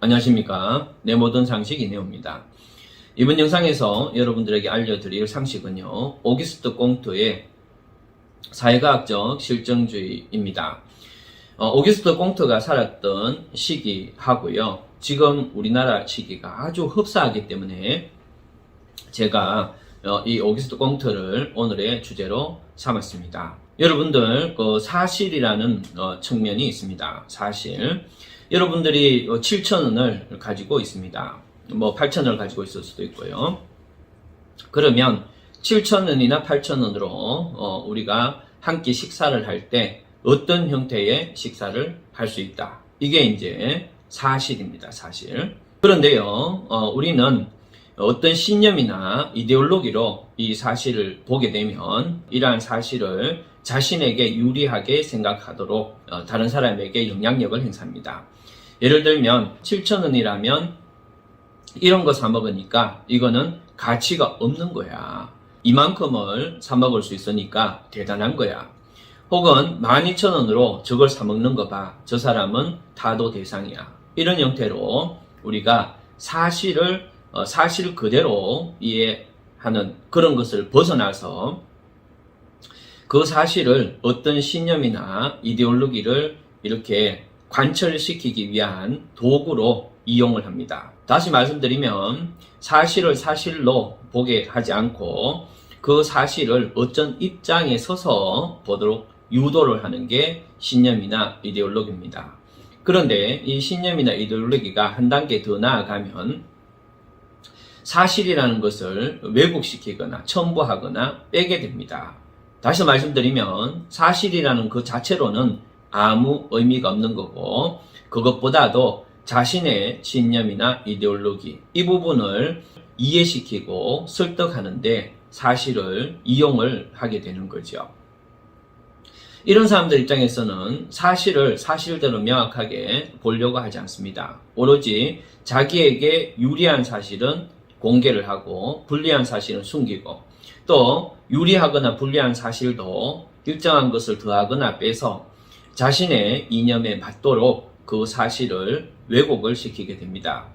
안녕하십니까. 내 모든 상식 이내호입니다. 이번 영상에서 여러분들에게 알려드릴 상식은요, 오기스트 공트의 사회과학적 실정주의입니다. 오기스트 공트가 살았던 시기하고요, 지금 우리나라 시기가 아주 흡사하기 때문에 제가 이 오기스트 공트를 오늘의 주제로 삼았습니다. 여러분들 사실이라는 측면이 있습니다. 사실. 여러분들이 7,000원을 가지고 있습니다. 8,000원을 가지고 있을 수도 있고요. 그러면 7,000원이나 8,000원으로 우리가 한 끼 식사를 할 때 어떤 형태의 식사를 할 수 있다. 이게 이제 사실입니다. 사실. 그런데요, 우리는 어떤 신념이나 이데올로기로 이 사실을 보게 되면 이러한 사실을 자신에게 유리하게 생각하도록 다른 사람에게 영향력을 행사합니다. 예를 들면 7,000원이라면 이런 거 사 먹으니까 이거는 가치가 없는 거야. 이만큼을 사 먹을 수 있으니까 대단한 거야. 혹은 12,000원으로 저걸 사 먹는 거 봐. 저 사람은 타도 대상이야. 이런 형태로 우리가 사실 그대로 이해하는 그런 것을 벗어나서 그 사실을 어떤 신념이나 이데올로기를 이렇게 관철시키기 위한 도구로 이용을 합니다. 다시 말씀드리면 사실을 사실로 보게 하지 않고 그 사실을 어떤 입장에 서서 보도록 유도를 하는 게 신념이나 이데올로기입니다. 그런데 이 신념이나 이데올로기가 한 단계 더 나아가면 사실이라는 것을 왜곡시키거나 첨부하거나 빼게 됩니다. 다시 말씀드리면 사실이라는 그 자체로는 아무 의미가 없는 거고, 그것보다도 자신의 신념이나 이데올로기 이 부분을 이해시키고 설득하는데 사실을 이용을 하게 되는 거죠. 이런 사람들 입장에서는 사실을 사실대로 명확하게 보려고 하지 않습니다. 오로지 자기에게 유리한 사실은 공개를 하고 불리한 사실은 숨기고, 또 유리하거나 불리한 사실도 일정한 것을 더하거나 빼서 자신의 이념에 맞도록 그 사실을 왜곡을 시키게 됩니다.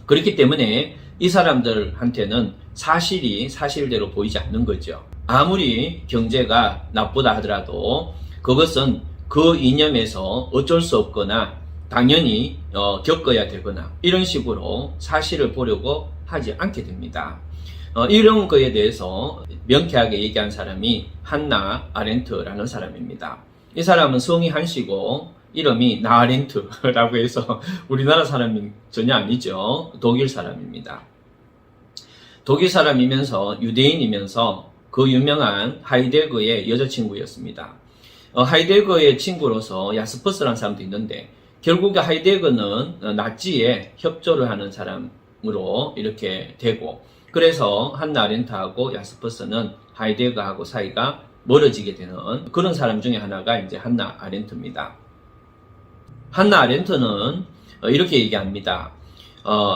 그렇기 때문에 이 사람들한테는 사실이 사실대로 보이지 않는 거죠. 아무리 경제가 나쁘다 하더라도 그것은 그 이념에서 어쩔 수 없거나 당연히 겪어야 되거나 이런 식으로 사실을 보려고 하지 않게 됩니다. 이런 거에 대해서 명쾌하게 얘기한 사람이 한나 아렌트라는 사람입니다. 이 사람은 성이 한시고 이름이 나아렌트라고 해서 우리나라 사람이 전혀 아니죠. 독일 사람입니다. 독일 사람이면서 유대인이면서 그 유명한 하이데거의 여자친구였습니다. 하이데거의 친구로서 야스퍼스라는 사람도 있는데, 결국에 하이데거는 나치에 협조를 하는 사람으로 이렇게 되고, 그래서 한나 아렌트하고 야스퍼스는 하이데거하고 사이가 멀어지게 되는 그런 사람 중에 하나가 이제 한나 아렌트입니다. 한나 아렌트는 이렇게 얘기합니다.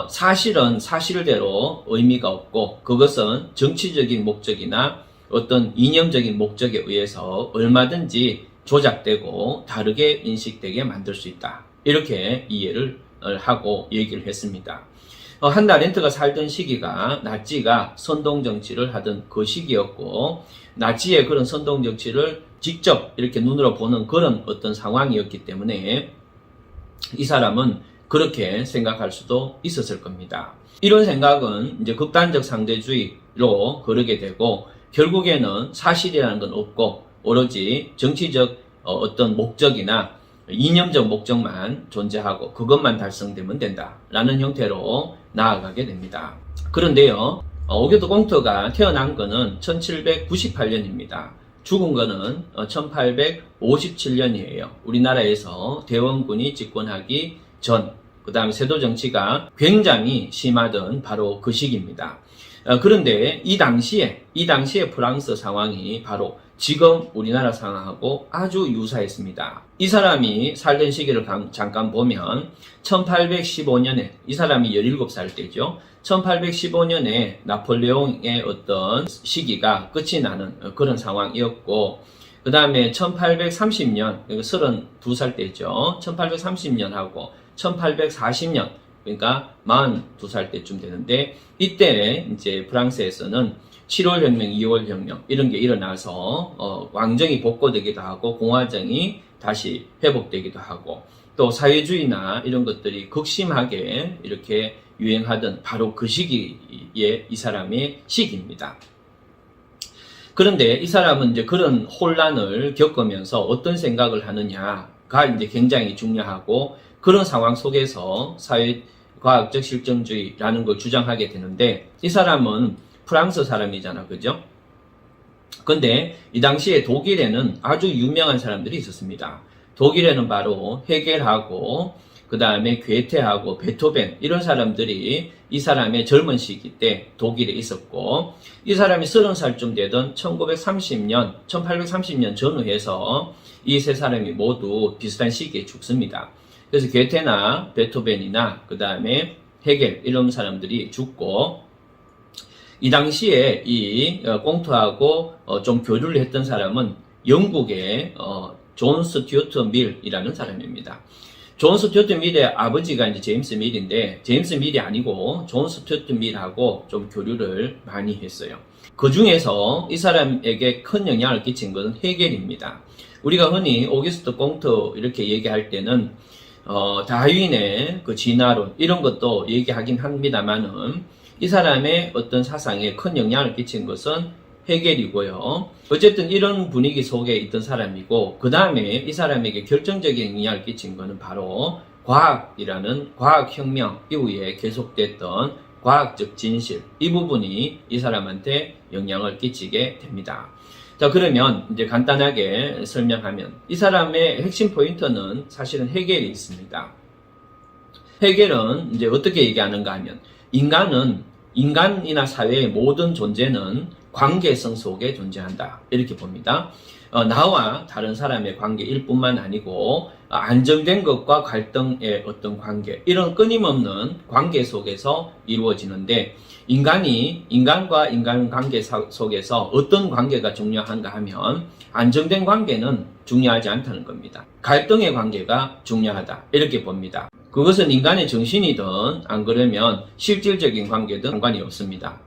사실은 사실대로 의미가 없고 그것은 정치적인 목적이나 어떤 이념적인 목적에 의해서 얼마든지 조작되고 다르게 인식되게 만들 수 있다. 이렇게 이해를 하고 얘기를 했습니다. 한나 아렌트가 살던 시기가 나치가 선동정치를 하던 그 시기였고, 나치의 그런 선동정치를 직접 이렇게 눈으로 보는 그런 어떤 상황이었기 때문에 이 사람은 그렇게 생각할 수도 있었을 겁니다. 이런 생각은 이제 극단적 상대주의로 거르게 되고, 결국에는 사실이라는 건 없고 오로지 정치적 어떤 목적이나 이념적 목적만 존재하고 그것만 달성되면 된다라는 형태로 나아가게 됩니다. 그런데요, 오기스트 공트가 태어난 거는 1798년입니다. 죽은 거는 1857년이에요. 우리나라에서 대원군이 집권하기 전, 그 다음에 세도 정치가 굉장히 심하던 바로 그 시기입니다. 그런데 이 당시에 프랑스 상황이 바로 지금 우리나라 상황하고 아주 유사했습니다. 이 사람이 살던 시기를 잠깐 보면 1815년에 이 사람이 17살 때죠. 1815년에 나폴레옹의 어떤 시기가 끝이 나는 그런 상황이었고, 그 다음에 1830년, 32살 때죠. 1830년하고 1840년, 그러니까 42살 때쯤 되는데, 이때 이제 프랑스에서는 7월 혁명, 2월 혁명 이런 게 일어나서 왕정이 복고되기도 하고 공화정이 다시 회복되기도 하고, 또 사회주의나 이런 것들이 극심하게 이렇게 유행하던 바로 그 시기에 이 사람의 시기입니다. 그런데 이 사람은 이제 그런 혼란을 겪으면서 어떤 생각을 하느냐가 이제 굉장히 중요하고, 그런 상황 속에서 사회과학적 실정주의라는 걸 주장하게 되는데, 이 사람은 프랑스 사람이잖아, 그죠? 근데 이 당시에 독일에는 아주 유명한 사람들이 있었습니다. 독일에는 바로 헤겔하고 그 다음에 괴테하고 베토벤 이런 사람들이 이 사람의 젊은 시기 때 독일에 있었고, 이 사람이 30살쯤 되던 1830년 전후해서 이 세 사람이 모두 비슷한 시기에 죽습니다. 그래서 괴테나 베토벤이나 그 다음에 헤겔 이런 사람들이 죽고, 이 당시에 이 공투하고 좀 교류를 했던 사람은 영국의 존 스튜어트 밀이라는 사람입니다. 존 스튜어트 밀의 아버지가 이제 제임스 밀인데, 제임스 밀이 아니고 존 스튜어트 밀하고 좀 교류를 많이 했어요. 그 중에서 이 사람에게 큰 영향을 끼친 것은 헤겔입니다. 우리가 흔히 오기스트 공트 이렇게 얘기할 때는 다윈의 그 진화론 이런 것도 얘기하긴 합니다만은, 이 사람의 어떤 사상에 큰 영향을 끼친 것은 헤겔이고요. 어쨌든 이런 분위기 속에 있던 사람이고, 그 다음에 이 사람에게 결정적인 영향을 끼친 것은 바로 과학이라는 과학혁명 이후에 계속됐던 과학적 진실, 이 부분이 이 사람한테 영향을 끼치게 됩니다. 자, 그러면 이제 간단하게 설명하면, 이 사람의 핵심 포인트는 사실은 헤겔이 있습니다. 헤겔은 이제 어떻게 얘기하는가 하면, 인간이나 사회의 모든 존재는 관계성 속에 존재한다, 이렇게 봅니다. 나와 다른 사람의 관계일 뿐만 아니고 안정된 것과 갈등의 어떤 관계, 이런 끊임없는 관계 속에서 이루어지는데, 인간과 인간 관계 속에서 어떤 관계가 중요한가 하면 안정된 관계는 중요하지 않다는 겁니다. 갈등의 관계가 중요하다, 이렇게 봅니다. 그것은 인간의 정신이든 안 그러면 실질적인 관계든 상관이 없습니다.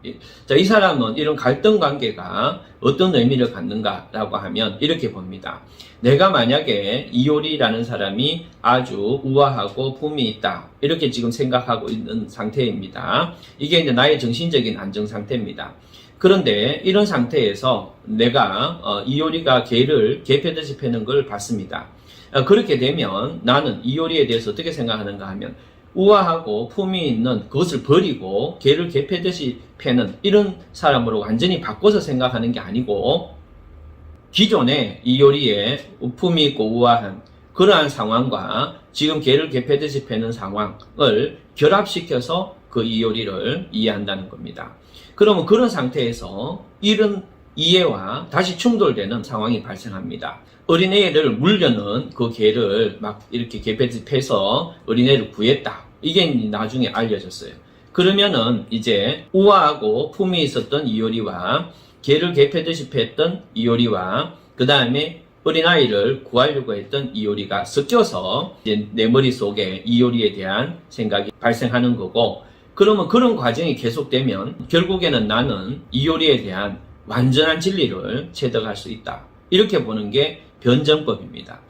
자, 이 사람은 이런 갈등 관계가 어떤 의미를 갖는가라고 하면 이렇게 봅니다. 내가 만약에 이효리라는 사람이 아주 우아하고 품이 있다, 이렇게 지금 생각하고 있는 상태입니다. 이게 이제 나의 정신적인 안정 상태입니다. 그런데 이런 상태에서 내가 이효리가 개를 개패듯이 패는 걸 봤습니다. 그렇게 되면 나는 이효리에 대해서 어떻게 생각하는가 하면, 우아하고 품이 있는 그것을 버리고 개를 개패듯이 패는 이런 사람으로 완전히 바꿔서 생각하는 게 아니고, 기존의 이효리의 품이 있고 우아한 그러한 상황과 지금 개를 개패듯이 패는 상황을 결합시켜서 그 이효리를 이해한다는 겁니다. 그러면 그런 상태에서 이런 이해와 다시 충돌되는 상황이 발생합니다. 어린애를 물려는 그 개를 막 이렇게 개패듯이 패서 어린애를 구했다, 이게 나중에 알려졌어요. 그러면은 이제 우아하고 품이 있었던 이효리와 개를 개패듯이 팼던 이효리와 그 다음에 어린아이를 구하려고 했던 이효리가 섞여서 이제 내 머릿속에 이효리에 대한 생각이 발생하는 거고, 그러면 그런 과정이 계속되면 결국에는 나는 이효리에 대한 완전한 진리를 체득할 수 있다, 이렇게 보는 게 변정법입니다.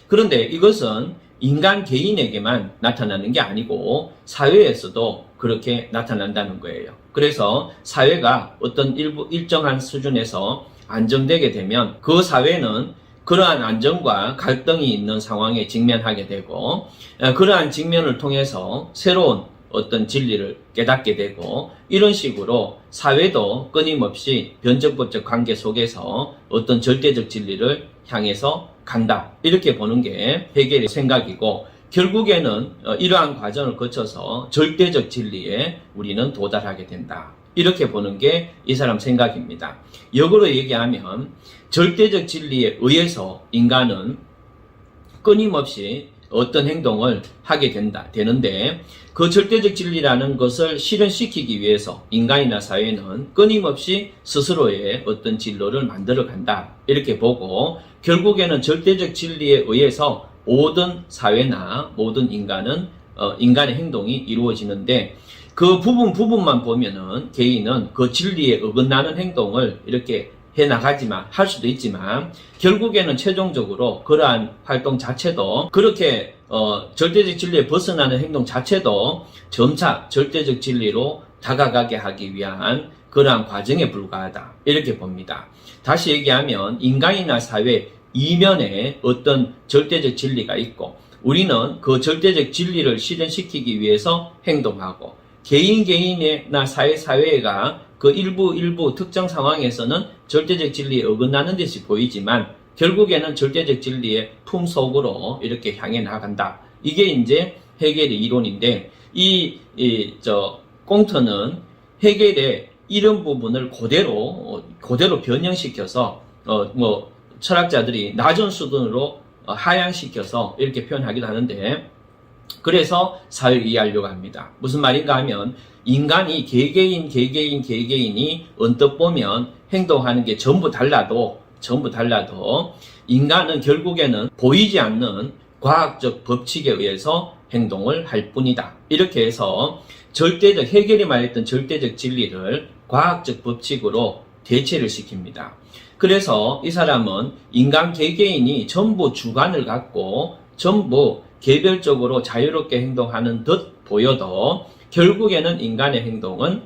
그런데 이것은 인간 개인에게만 나타나는 게 아니고 사회에서도 그렇게 나타난다는 거예요. 그래서 사회가 어떤 일정한 수준에서 안정되게 되면 그 사회는 그러한 안정과 갈등이 있는 상황에 직면하게 되고, 그러한 직면을 통해서 새로운 어떤 진리를 깨닫게 되고, 이런 식으로 사회도 끊임없이 변정법적 관계 속에서 어떤 절대적 진리를 향해서 간다, 이렇게 보는 게 헤겔의 생각이고, 결국에는 이러한 과정을 거쳐서 절대적 진리에 우리는 도달하게 된다, 이렇게 보는 게 이 사람 생각입니다. 역으로 얘기하면 절대적 진리에 의해서 인간은 끊임없이 어떤 행동을 하게 되는데, 그 절대적 진리라는 것을 실현시키기 위해서 인간이나 사회는 끊임없이 스스로의 어떤 진로를 만들어 간다, 이렇게 보고, 결국에는 절대적 진리에 의해서 모든 사회나 모든 인간은 인간의 행동이 이루어지는데 그 부분만 보면은 개인은 그 진리에 어긋나는 행동을 이렇게 해나가지만 할 수도 있지만 결국에는 최종적으로 그러한 활동 자체도 그렇게 절대적 진리에 벗어나는 행동 자체도 점차 절대적 진리로 다가가게 하기 위한 그러한 과정에 불과하다 이렇게 봅니다. 다시 얘기하면 인간이나 사회 이면에 어떤 절대적 진리가 있고 우리는 그 절대적 진리를 실현시키기 위해서 행동하고 개인이나 사회가 그 일부 특정 상황에서는 절대적 진리에 어긋나는 듯이 보이지만 결국에는 절대적 진리의 품속으로 이렇게 향해 나간다. 이게 이제 헤겔의 이론인데 꽁트는 헤겔의 이런 부분을 그대로 변형시켜서 철학자들이 낮은 수준으로 하향시켜서 이렇게 표현하기도 하는데 그래서 사회를 이해하려고 합니다. 무슨 말인가 하면 인간이 개개인이 언뜻 보면 행동하는 게 전부 달라도 인간은 결국에는 보이지 않는 과학적 법칙에 의해서 행동을 할 뿐이다. 이렇게 해서 헤겔이 말했던 절대적 진리를 과학적 법칙으로 대체를 시킵니다. 그래서 이 사람은 인간 개개인이 전부 주관을 갖고 전부 개별적으로 자유롭게 행동하는 듯 보여도 결국에는 인간의 행동은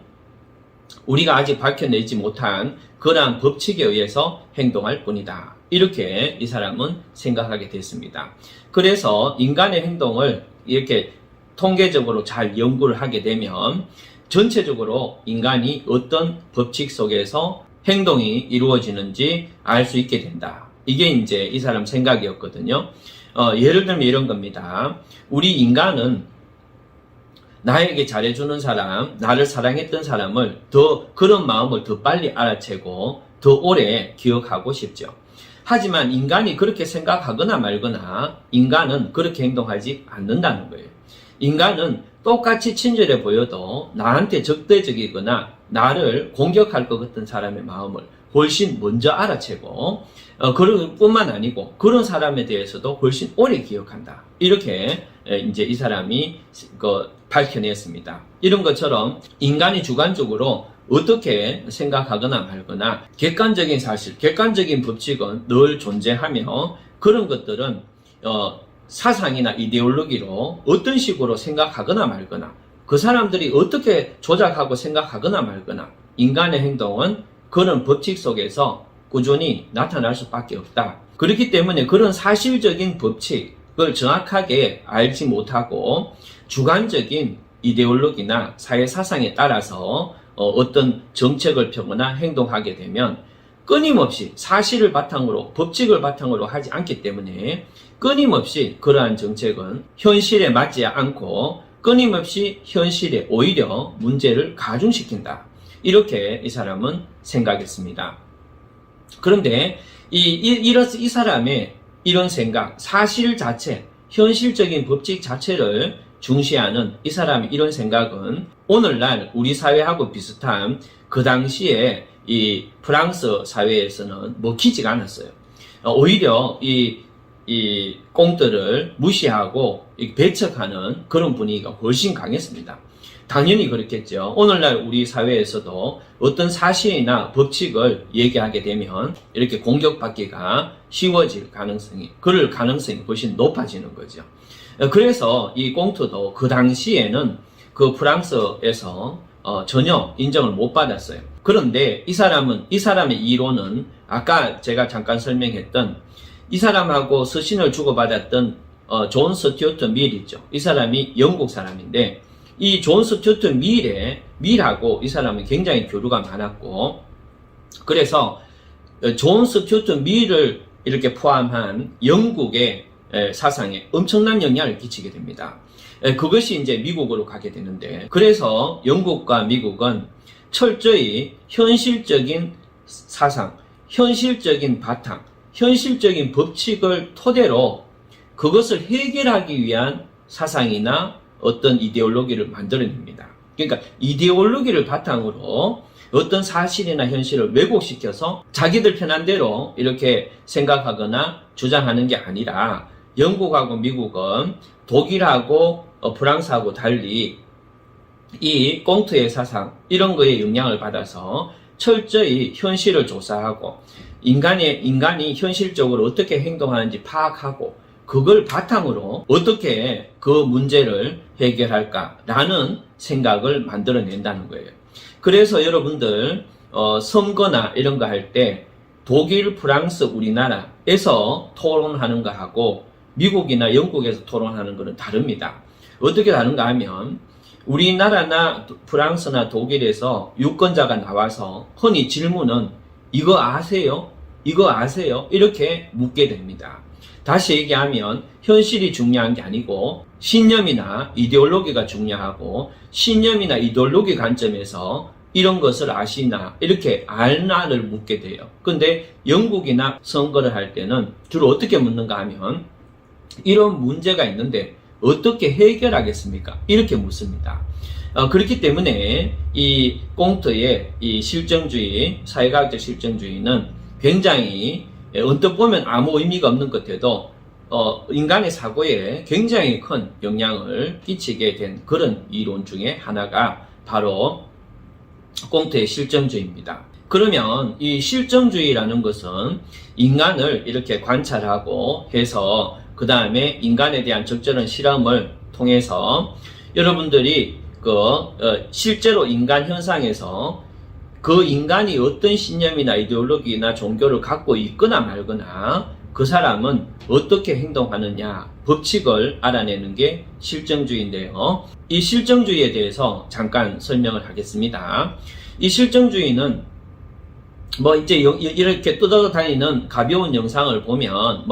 우리가 아직 밝혀내지 못한 그러한 법칙에 의해서 행동할 뿐이다. 이렇게 이 사람은 생각하게 됐습니다. 그래서 인간의 행동을 이렇게 통계적으로 잘 연구를 하게 되면 전체적으로 인간이 어떤 법칙 속에서 행동이 이루어지는지 알 수 있게 된다. 이게 이제 이 사람 생각이었거든요. 예를 들면 이런 겁니다. 우리 인간은 나에게 잘해주는 사람, 나를 사랑했던 사람을 그런 마음을 더 빨리 알아채고 더 오래 기억하고 싶죠. 하지만 인간이 그렇게 생각하거나 말거나 인간은 그렇게 행동하지 않는다는 거예요. 인간은 똑같이 친절해 보여도 나한테 적대적이거나 나를 공격할 것 같은 사람의 마음을 훨씬 먼저 알아채고 그런 뿐만 아니고 그런 사람에 대해서도 훨씬 오래 기억한다. 이렇게 이제 이 사람이 밝혀냈습니다. 이런 것처럼 인간이 주관적으로 어떻게 생각하거나 말거나 객관적인 사실, 객관적인 법칙은 늘 존재하며 그런 것들은 사상이나 이데올로기로 어떤 식으로 생각하거나 말거나 그 사람들이 어떻게 조작하고 생각하거나 말거나 인간의 행동은 그런 법칙 속에서 꾸준히 나타날 수밖에 없다. 그렇기 때문에 그런 사실적인 법칙을 정확하게 알지 못하고 주관적인 이데올로기나 사회사상에 따라서 어떤 정책을 펴거나 행동하게 되면 끊임없이 사실을 바탕으로 법칙을 바탕으로 하지 않기 때문에 끊임없이 그러한 정책은 현실에 맞지 않고 끊임없이 현실에 오히려 문제를 가중시킨다. 이렇게 이 사람은 생각했습니다. 그런데 이 사람의 이런 생각, 사실 자체, 현실적인 법칙 자체를 중시하는 이 사람의 이런 생각은 오늘날 우리 사회하고 비슷한 그 당시에 이 프랑스 사회에서는 먹히지가 않았어요. 오히려 이 꽁트를 무시하고 배척하는 그런 분위기가 훨씬 강했습니다. 당연히 그렇겠죠. 오늘날 우리 사회에서도 어떤 사실이나 법칙을 얘기하게 되면 이렇게 공격받기가 쉬워질 가능성이, 그럴 가능성이 훨씬 높아지는 거죠. 그래서 이 꽁트도 그 당시에는 그 프랑스에서 전혀 인정을 못 받았어요. 그런데 이 사람의 이론은 아까 제가 잠깐 설명했던 이 사람하고 서신을 주고받았던 존 스튜어트 밀 있죠. 이 사람이 영국 사람인데 이 존 스튜어트 밀하고 이 사람은 굉장히 교류가 많았고 그래서 존 스튜어트 밀을 이렇게 포함한 영국의 사상에 엄청난 영향을 끼치게 됩니다. 그것이 이제 미국으로 가게 되는데 그래서 영국과 미국은 철저히 현실적인 사상, 현실적인 바탕, 현실적인 법칙을 토대로 그것을 해결하기 위한 사상이나 어떤 이데올로기를 만들어냅니다. 그러니까 이데올로기를 바탕으로 어떤 사실이나 현실을 왜곡시켜서 자기들 편한 대로 이렇게 생각하거나 주장하는 게 아니라 영국하고 미국은 독일하고 프랑스하고 달리 이 꽁트의 사상 이런 거에 영향을 받아서 철저히 현실을 조사하고 인간이 현실적으로 어떻게 행동하는지 파악하고 그걸 바탕으로 어떻게 그 문제를 해결할까라는 생각을 만들어낸다는 거예요. 그래서 여러분들 선거나 이런 거 할 때 독일, 프랑스, 우리나라에서 토론하는 거하고 미국이나 영국에서 토론하는 거는 다릅니다. 어떻게 다른가 하면 우리나라나 프랑스나 독일에서 유권자가 나와서 흔히 질문은 이거 아세요? 이거 아세요? 이렇게 묻게 됩니다. 다시 얘기하면 현실이 중요한 게 아니고 신념이나 이데올로기가 중요하고 신념이나 이데올로기 관점에서 이런 것을 아시나 이렇게 알나를 묻게 돼요. 근데 영국이나 선거를 할 때는 주로 어떻게 묻는가 하면 이런 문제가 있는데 어떻게 해결하겠습니까? 이렇게 묻습니다. 그렇기 때문에 이 꽁트의 이 실정주의, 사회과학적 실정주의는 굉장히 언뜻 보면 아무 의미가 없는 것 같아도 인간의 사고에 굉장히 큰 영향을 끼치게 된 그런 이론 중에 하나가 바로 꽁트의 실정주의입니다. 그러면 이 실정주의라는 것은 인간을 이렇게 관찰하고 해서 그 다음에 인간에 대한 적절한 실험을 통해서 여러분들이 실제로 인간 현상에서 그 인간이 어떤 신념이나 이데올로기나 종교를 갖고 있거나 말거나 그 사람은 어떻게 행동하느냐 법칙을 알아내는 게 실정주의인데요. 이 실정주의에 대해서 잠깐 설명을 하겠습니다. 이 실정주의는 이제 이렇게 뜯어다니는 가벼운 영상을 보면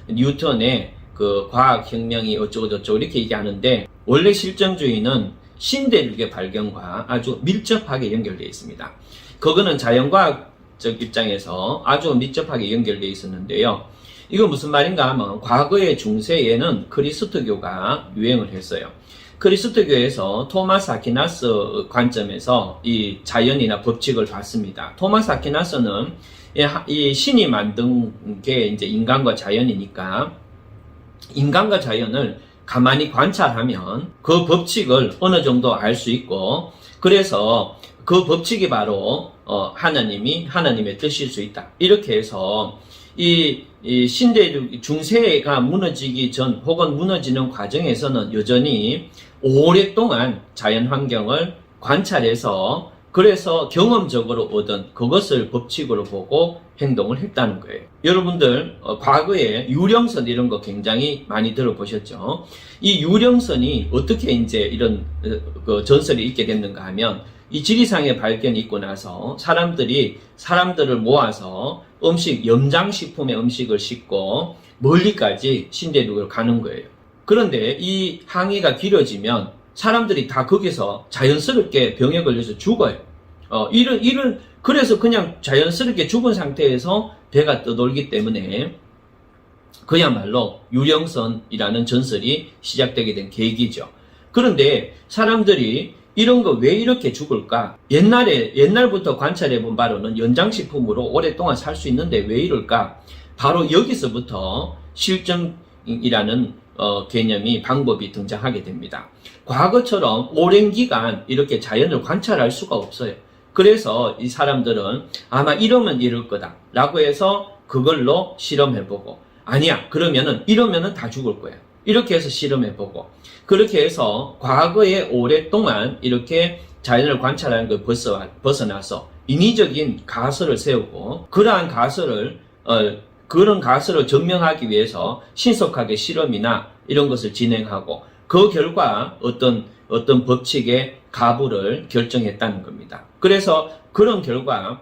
뉴턴의 그 과학혁명이 어쩌고저쩌고 이렇게 얘기하는데 원래 실정주의는 신대륙의 발견과 아주 밀접하게 연결되어 있습니다. 그거는 자연과학적 입장에서 아주 밀접하게 연결되어 있었는데요. 이건 무슨 말인가 하면 과거의 중세에는 그리스도교가 유행을 했어요. 그리스도교에서 토마스 아퀴나스 관점에서 이 자연이나 법칙을 봤습니다. 토마스 아퀴나스는 이 신이 만든 게 이제 인간과 자연이니까 인간과 자연을 가만히 관찰하면 그 법칙을 어느 정도 알 수 있고 그래서 그 법칙이 바로 하나님의 뜻일 수 있다. 이렇게 해서 이 신대륙 중세가 무너지기 전 혹은 무너지는 과정에서는 여전히 오랫동안 자연 환경을 관찰해서 그래서 경험적으로 얻은 그것을 법칙으로 보고 행동을 했다는 거예요. 여러분들 과거에 유령선 이런 거 굉장히 많이 들어보셨죠? 이 유령선이 어떻게 이제 이런 전설이 있게 됐는가 하면 이 지리상의 발견이 있고 나서 사람들을 모아서 염장식품의 음식을 싣고 멀리까지 신대륙을 가는 거예요. 그런데 이 항해가 길어지면 사람들이 다 거기서 자연스럽게 병에 걸려서 죽어요. 그래서 그냥 자연스럽게 죽은 상태에서 배가 떠돌기 때문에 그야말로 유령선이라는 전설이 시작되게 된 계기죠. 그런데 사람들이 이런 거 왜 이렇게 죽을까? 옛날부터 관찰해 본 바로는 연장식품으로 오랫동안 살 수 있는데 왜 이럴까? 바로 여기서부터 실정이라는 개념이 방법이 등장하게 됩니다. 과거처럼 오랜 기간 이렇게 자연을 관찰할 수가 없어요. 그래서 이 사람들은 아마 이러면 이럴 거다 라고 해서 그걸로 실험해보고 아니야 이러면은 다 죽을 거야 이렇게 해서 실험해보고 그렇게 해서 과거에 오랫동안 이렇게 자연을 관찰하는 걸 벗어나서 인위적인 가설을 세우고 그런 가설을 증명하기 위해서 신속하게 실험이나 이런 것을 진행하고 그 결과 어떤 법칙의 가부를 결정했다는 겁니다. 그래서 그런 결과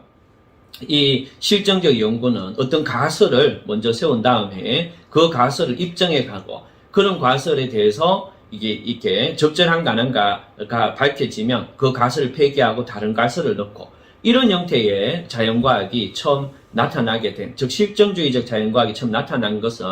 이 실정적 연구는 어떤 가설을 먼저 세운 다음에 그 가설을 입증해 가고 그런 가설에 대해서 이게 이렇게 적절한가 안 한가가 밝혀지면 그 가설을 폐기하고 다른 가설을 넣고 이런 형태의 자연과학이 처음 나타나게 된, 즉 실정주의적 자연과학이 처음 나타난 것은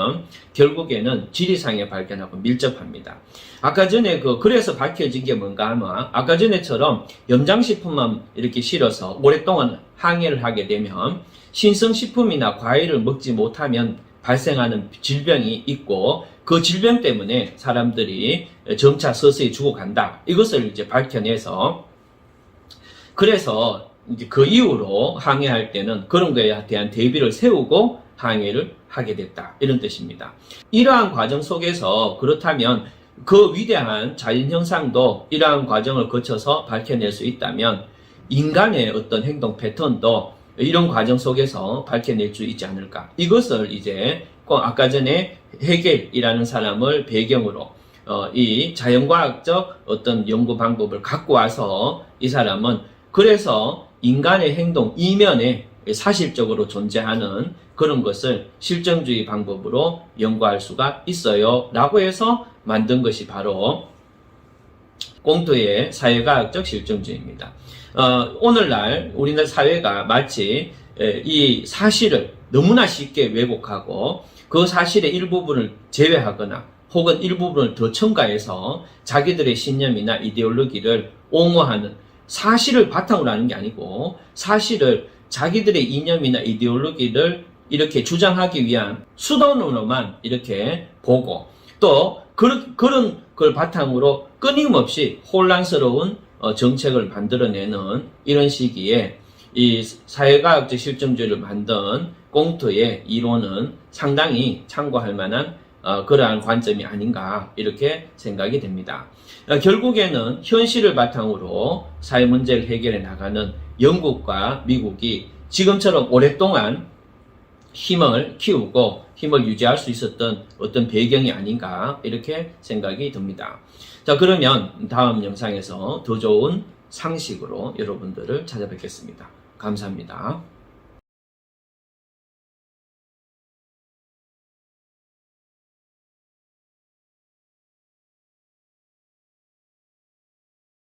결국에는 지리상의 발견하고 밀접합니다. 아까 전에 그래서 밝혀진 게 뭔가 하면 아까 전에처럼 염장식품만 이렇게 실어서 오랫동안 항해를 하게 되면 신성식품이나 과일을 먹지 못하면 발생하는 질병이 있고 그 질병 때문에 사람들이 점차 서서히 죽어간다. 이것을 이제 밝혀내서 그래서 이제 그 이후로 항해할 때는 그런 거에 대한 대비를 세우고 항해를 하게 됐다. 이런 뜻입니다. 이러한 과정 속에서 그렇다면 그 위대한 자연현상도 이러한 과정을 거쳐서 밝혀낼 수 있다면 인간의 어떤 행동 패턴도 이런 과정 속에서 밝혀낼 수 있지 않을까. 이것을 이제 아까 전에 헤겔이라는 사람을 배경으로 이 자연과학적 어떤 연구 방법을 갖고 와서 이 사람은 그래서 인간의 행동 이면에 사실적으로 존재하는 그런 것을 실증주의 방법으로 연구할 수가 있어요 라고 해서 만든 것이 바로 꽁트의 사회과학적 실증주의입니다. 오늘날 우리나라 사회가 마치 이 사실을 너무나 쉽게 왜곡하고 그 사실의 일부분을 제외하거나 혹은 일부분을 더 첨가해서 자기들의 신념이나 이데올로기를 옹호하는, 사실을 바탕으로 하는 게 아니고 사실을 자기들의 이념이나 이데올로기를 이렇게 주장하기 위한 수단으로만 이렇게 보고 또 그런 걸 바탕으로 끊임없이 혼란스러운 정책을 만들어내는 이런 시기에 이 사회과학적 실증주의를 만든 꽁트의 이론은 상당히 참고할 만한 그러한 관점이 아닌가 이렇게 생각이 됩니다. 결국에는 현실을 바탕으로 사회 문제를 해결해 나가는 영국과 미국이 지금처럼 오랫동안 힘을 키우고 힘을 유지할 수 있었던 어떤 배경이 아닌가 이렇게 생각이 듭니다. 자, 그러면 다음 영상에서 더 좋은 상식으로 여러분들을 찾아뵙겠습니다. 감사합니다.